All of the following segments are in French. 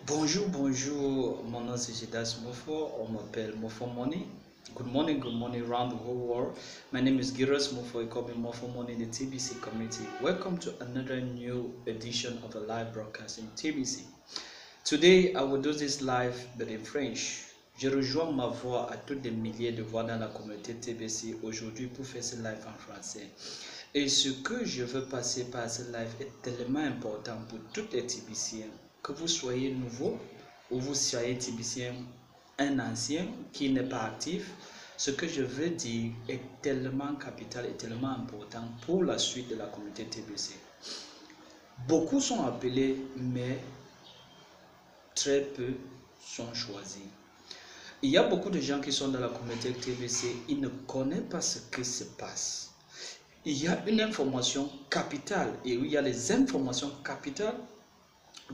Bonjour, mon nom c'est Jidas Mofo, on m'appelle Mofo Money. Good morning around the whole world. My name is Giras Mofo, you call me Mofo Money in the TBC community. Welcome to another new edition of a live broadcast in TBC. Today, I will do this live but in French. Je rejoins ma voix à toutes les milliers de voix dans la communauté TBC aujourd'hui pour faire ce live en français. Et ce que je veux passer par ce live est tellement important pour tous les TBCiens. Que vous soyez nouveau ou vous soyez TBCien, un ancien qui n'est pas actif, ce que je veux dire est tellement capital et tellement important pour la suite de la communauté TBC. Beaucoup sont appelés, mais très peu sont choisis. Il y a beaucoup de gens qui sont dans la communauté TBC, ils ne connaissent pas ce qui se passe. Il y a une information capitale et il y a les informations capitales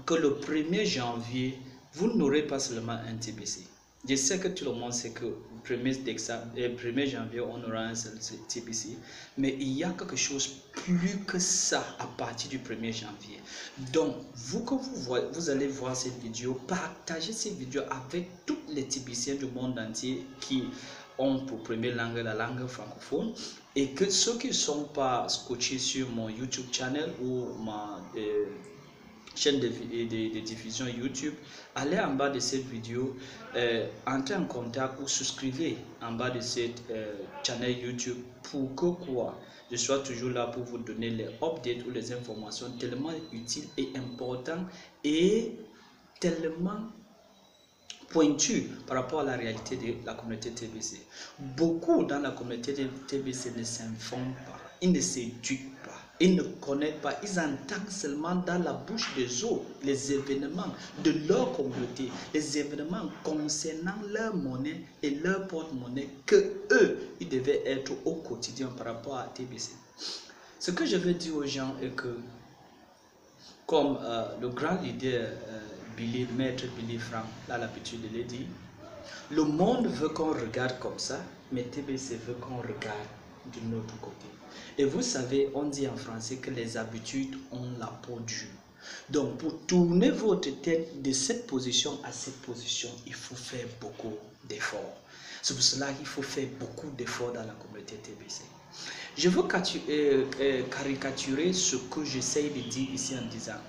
que le 1er janvier, vous n'aurez pas seulement un TBC. Je sais que tout le monde sait que le 1er janvier, on aura un seul TBC, mais il y a quelque chose plus que ça à partir du 1er janvier. Donc, vous allez voir cette vidéo, partagez cette vidéo avec tous les TBCiens du monde entier qui ont pour première langue la langue francophone, et que ceux qui ne sont pas scotchés sur mon YouTube channel ou ma chaîne de diffusion YouTube, allez en bas de cette vidéo, entrez en contact ou souscrivez en bas de cette channel YouTube pour que je sois toujours là pour vous donner les updates ou les informations tellement utiles et importantes et tellement pointues par rapport à la réalité de la communauté TBC. Beaucoup dans la communauté de TBC ne s'informent pas, ils ne s'éduquent pas. Ils ne connaissent pas, ils entendent seulement dans la bouche des autres les événements de leur communauté, les événements concernant leur monnaie et leur porte-monnaie que eux, ils devaient être au quotidien par rapport à TBC. Ce que je veux dire aux gens est que, comme le grand leader Maître Billy Frank a l'habitude de le dire, le monde veut qu'on regarde comme ça, mais TBC veut qu'on regarde de notre côté. Et vous savez, on dit en français que les habitudes ont la peau dure. Donc, pour tourner votre tête de cette position à cette position, il faut faire beaucoup d'efforts. C'est pour cela qu'il faut faire beaucoup d'efforts dans la communauté TBC. Je veux caricaturer ce que j'essaye de dire ici en disant,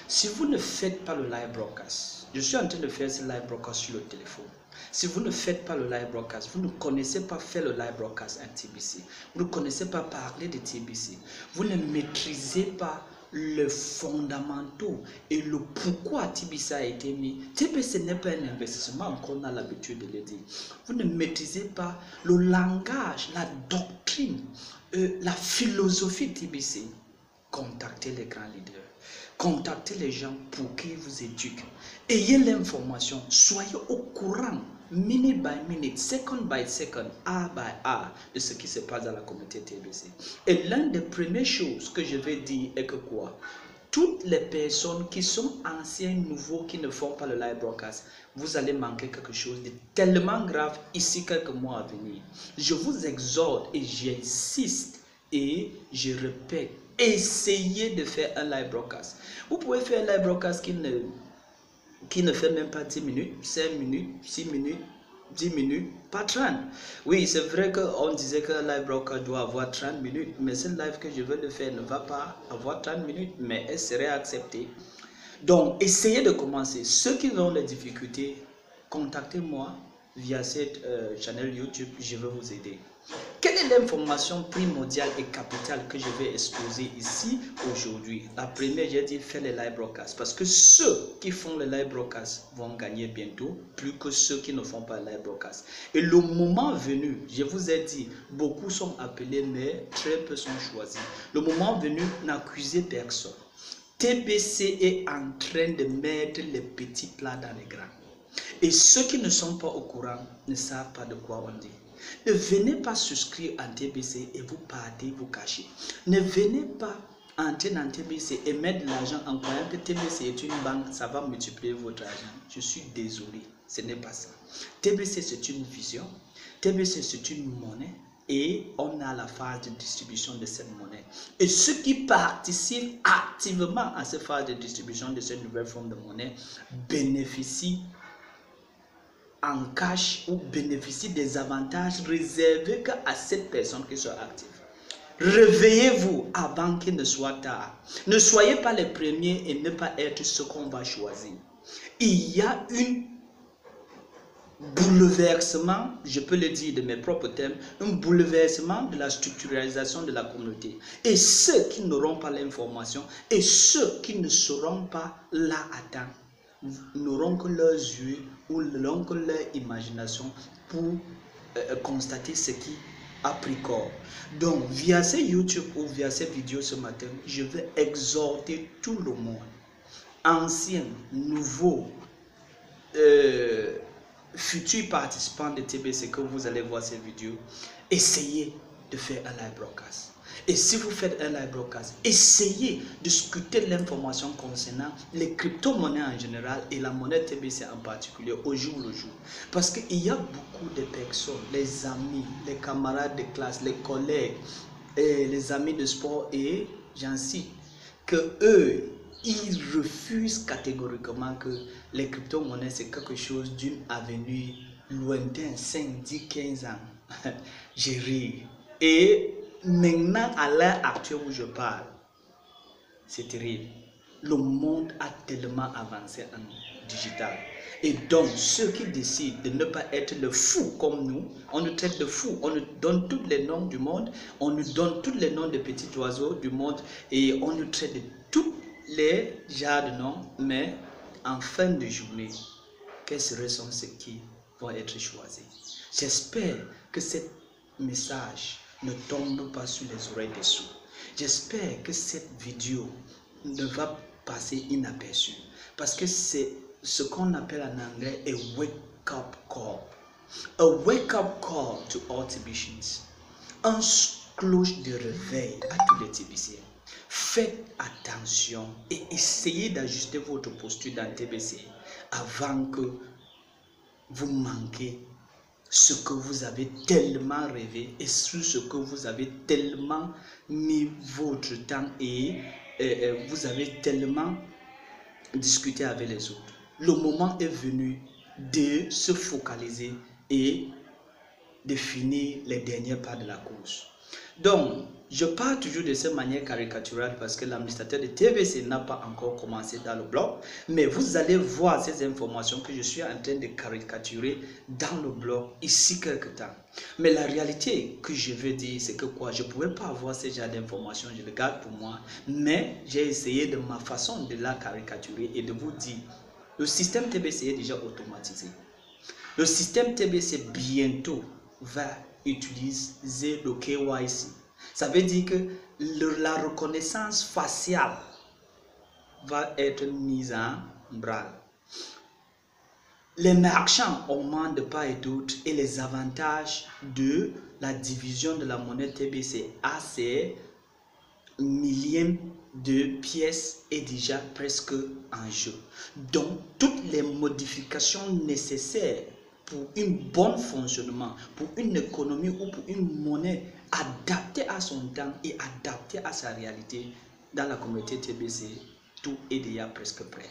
si vous ne faites pas le live broadcast, je suis en train de faire ce live broadcast sur le téléphone. Si vous ne faites pas le live broadcast, vous ne connaissez pas faire le live broadcast en TBC, vous ne connaissez pas parler de TBC, vous ne maîtrisez pas les fondamentaux et le pourquoi TBC a été mis. TBC n'est pas un investissement, qu'on a l'habitude de le dire. Vous ne maîtrisez pas le langage, la doctrine, la philosophie TBC. Contactez les grands leaders. Contactez les gens pour qu'ils vous éduquent. Ayez l'information, soyez au courant, minute by minute, second by second, hour by hour, de ce qui se passe dans la communauté TBC. Et l'une des premières choses que je vais dire est que toutes les personnes qui sont anciens, nouveaux, qui ne font pas le live broadcast, vous allez manquer quelque chose de tellement grave ici quelques mois à venir. Je vous exhorte et j'insiste et je répète, essayez de faire un live broadcast. Vous pouvez faire un live broadcast qui ne fait même pas 10 minutes, 5 minutes, 6 minutes, 10 minutes, pas 30. Oui, c'est vrai qu'on disait que un live broadcast doit avoir 30 minutes, mais ce live que je veux le faire ne va pas avoir 30 minutes, mais elle serait acceptée. Donc, essayez de commencer. Ceux qui ont des difficultés, contactez-moi via cette chaîne YouTube, je vais vous aider. Quelle est l'information primordiale et capitale que je vais exposer ici aujourd'hui? La première, j'ai dit faire les live broadcasts, parce que ceux qui font les live broadcasts vont gagner bientôt plus que ceux qui ne font pas les live broadcasts. Et le moment venu, je vous ai dit, beaucoup sont appelés, mais très peu sont choisis. Le moment venu, n'accusez personne. TBC est en train de mettre les petits plats dans les grands. Et ceux qui ne sont pas au courant ne savent pas de quoi on dit. Ne venez pas souscrire en TBC et vous partez vous cacher. Ne venez pas entrer dans TBC et mettre de l'argent en croyant que TBC est une banque, ça va multiplier votre argent. Je suis désolé, ce n'est pas ça. TBC c'est une vision, TBC c'est une monnaie, et on a la phase de distribution de cette monnaie. Et ceux qui participent activement à cette phase de distribution de cette nouvelle forme de monnaie bénéficient en cash ou bénéficient des avantages réservés qu'à cette personne qui soit active. Réveillez-vous avant qu'il ne soit tard. Ne soyez pas les premiers et ne pas être ce qu'on va choisir. Il y a un bouleversement, je peux le dire de mes propres termes, un bouleversement de la structuralisation de la communauté. Et ceux qui n'auront pas l'information et ceux qui ne seront pas là à temps n'auront que leurs yeux ou n'auront que leur imagination pour constater ce qui a pris corps. Donc, via ces YouTube ou via ces vidéos ce matin, je vais exhorter tout le monde, anciens, nouveaux, futurs participants de TBC, que vous allez voir ces vidéos, essayez de faire un live broadcast. Et si vous faites un live broadcast, essayez de scruter l'information concernant les crypto-monnaies en général et la monnaie TBC en particulier au jour le jour. Parce qu'il y a beaucoup de personnes, les amis, les camarades de classe, les collègues, et les amis de sport et j'en cite, que eux, ils refusent catégoriquement que les crypto-monnaies c'est quelque chose d'une avenue lointaine, 5, 10, 15 ans. J'ai ri. Et maintenant, à l'heure actuelle où je parle, c'est terrible. Le monde a tellement avancé en digital. Et donc, ceux qui décident de ne pas être le fou comme nous, on nous traite de fou, on nous donne tous les noms du monde, on nous donne tous les noms de petits oiseaux du monde et on nous traite de tous les genres de noms, mais en fin de journée, quels sont ceux qui vont être choisis? J'espère que ce message ne tombe pas sur les oreilles des sourds. J'espère que cette vidéo ne va passer inaperçue parce que c'est ce qu'on appelle en anglais a wake-up call. A wake-up call to all TBCians. Un cloche de réveil à tous les TBCiens. Faites attention et essayez d'ajuster votre posture dans le TBC avant que vous manquiez ce que vous avez tellement rêvé et sur ce que vous avez tellement mis votre temps et vous avez tellement discuté avec les autres. Le moment est venu de se focaliser et de finir les derniers pas de la course. Donc, je parle toujours de cette manière caricaturale parce que l'administrateur de TBC n'a pas encore commencé dans le blog. Mais vous allez voir ces informations que je suis en train de caricaturer dans le blog ici quelque temps. Mais la réalité que je veux dire, c'est que quoi, je ne pouvais pas avoir ce genre d'informations, je le garde pour moi. Mais j'ai essayé de ma façon de la caricaturer et de vous dire, le système TBC est déjà automatisé. Le système TBC bientôt va utiliser le KYC. Ça veut dire que la reconnaissance faciale va être mise en branle. Les marchands augmentent de part et d'autre et les avantages de la division de la monnaie TBC à ces millièmes de pièces est déjà presque en jeu. Donc, toutes les modifications nécessaires pour un bon fonctionnement, pour une économie ou pour une monnaie adaptée à son temps et adaptée à sa réalité dans la communauté TBC, tout est déjà presque prêt.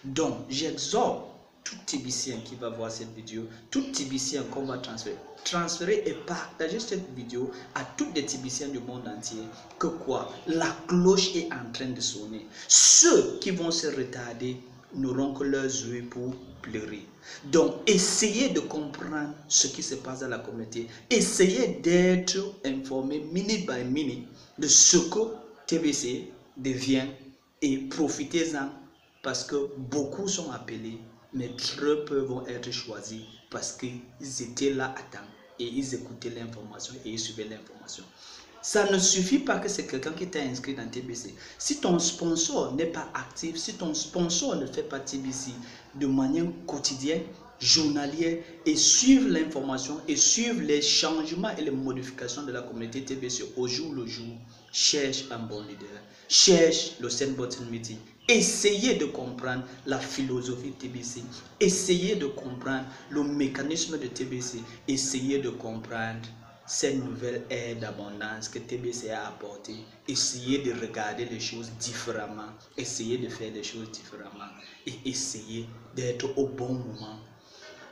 Donc, j'exhorte tout TBCien qui va voir cette vidéo, tout TBCien qu'on va transférer et partager cette vidéo à tous les TBCiens du monde entier, que quoi, la cloche est en train de sonner. Ceux qui vont se retarder n'auront que leurs yeux pour pleurer. Donc, essayez de comprendre ce qui se passe dans la communauté. Essayez d'être informé minute by minute de ce que TBC devient et profitez-en parce que beaucoup sont appelés, mais très peu vont être choisis parce qu'ils étaient là à temps et ils écoutaient l'information et ils suivaient l'information. Ça ne suffit pas que c'est quelqu'un qui t'a inscrit dans TBC. Si ton sponsor n'est pas actif, si ton sponsor ne fait pas TBC de manière quotidienne, journalière et suivre l'information et suivre les changements et les modifications de la communauté TBC au jour le jour, cherche un bon leader, cherche le Sandboxing Meeting. Essayez de comprendre la philosophie TBC, essayez de comprendre le mécanisme de TBC, essayez de comprendre cette nouvelle ère d'abondance que TBC a apportée, essayez de regarder les choses différemment, essayez de faire les choses différemment et essayez d'être au bon moment,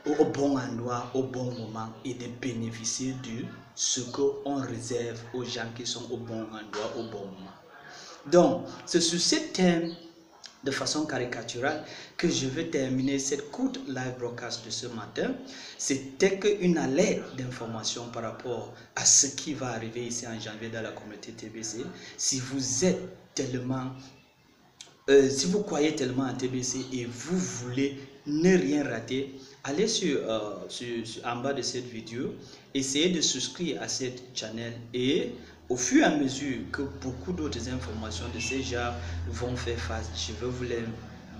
au bon endroit, au bon moment et de bénéficier de ce qu'on réserve aux gens qui sont au bon endroit, au bon moment. Donc, c'est sur ce thème de façon caricaturale que je vais terminer cette courte live broadcast de ce matin. C'était qu'une alerte d'information par rapport à ce qui va arriver ici en janvier dans la communauté TBC. Si vous êtes tellement, si vous croyez tellement en TBC et vous voulez ne rien rater, allez en bas de cette vidéo, essayez de souscrire à cette chaîne et au fur et à mesure que beaucoup d'autres informations de ce genre vont faire face, je vais vous les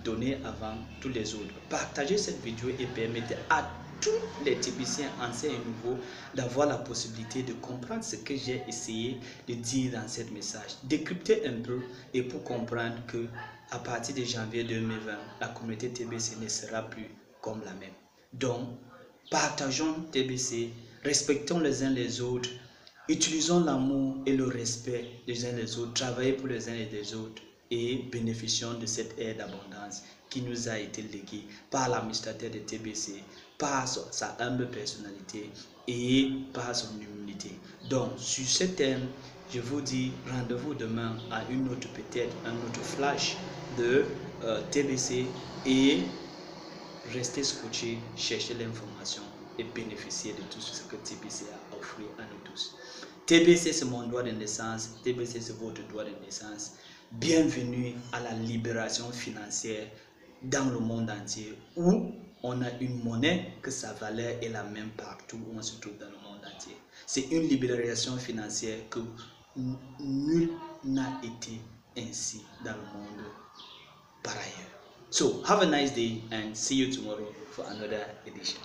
donner avant tous les autres. Partagez cette vidéo et permettez à tous les TBCiens anciens et nouveaux d'avoir la possibilité de comprendre ce que j'ai essayé de dire dans ce message. Décryptez un peu et pour comprendre que à partir de janvier 2020, la communauté TBC ne sera plus comme la même. Donc, partageons TBC, respectons les uns les autres, utilisons l'amour et le respect des uns les autres, travaillons pour les uns et les autres et bénéficions de cette ère d'abondance qui nous a été léguée par l'administrateur de TBC, par sa humble personnalité et par son humilité. Donc, sur ce thème, je vous dis rendez-vous demain à une autre, peut-être un autre flash de TBC et restez scotché, cherchez l'information et bénéficiez de tout ce que TBC a offert à nous tous. TBC c'est mon droit de naissance, TBC c'est votre droit de naissance. Bienvenue à la libération financière dans le monde entier où on a une monnaie que sa valeur est la même partout où on se trouve dans le monde entier. C'est une libération financière que nul n'a été ainsi dans le monde par ailleurs. So have a nice day and see you tomorrow for another edition.